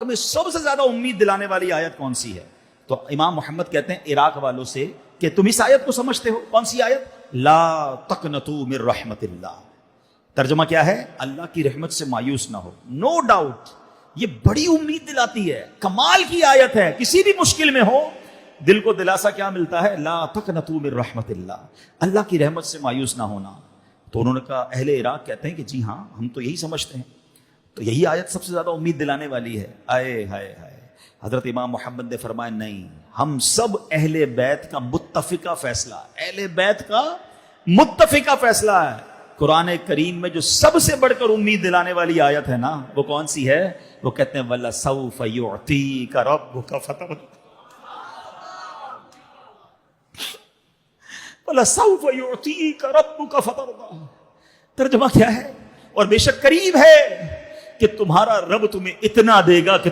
میں سب سے زیادہ امید دلانے والی آیت کون سی ہے؟ تو امام محمد کہتے ہیں عراق والوں سے کہ تم اس آیت کو سمجھتے ہو؟ کون سی آیت؟ لا تقنطوا من رحمت اللہ. ترجمہ کیا ہے؟ اللہ کی رحمت سے مایوس نہ ہو. نو ڈاؤٹ یہ بڑی امید دلاتی ہے، کمال کی آیت ہے. کسی بھی مشکل میں ہو دل کو دلاسا کیا ملتا ہے؟ لا تقنطوا من رحمت اللہ، اللہ کی رحمت سے مایوس نہ ہونا. تو انہوں نے کہا، اہل عراق کہتے ہیں کہ جی ہاں ہم تو یہی سمجھتے ہیں. تو یہی آیت سب سے زیادہ امید دلانے والی ہے. آئے ہائے ہائے. حضرت امام محمد نے فرمایا نہیں، ہم سب اہل بیت کا متفقہ فیصلہ، اہل بیت کا متفقہ فیصلہ ہے. قرآن کریم میں جو سب سے بڑھ کر امید دلانے والی آیت ہے نا، وہ کون سی ہے؟ وہ کہتے ہیں وَلَسَوْفَ يُعْطِيكَ رَبُّكَ فَتَرْضَىٰ. وَلَسَوْفَ يُعْطِيكَ رَبُّكَ فَتَرْضَىٰ. ترجمہ کیا ہے؟ اور بے شک قریب ہے کہ تمہارا رب تمہیں اتنا دے گا کہ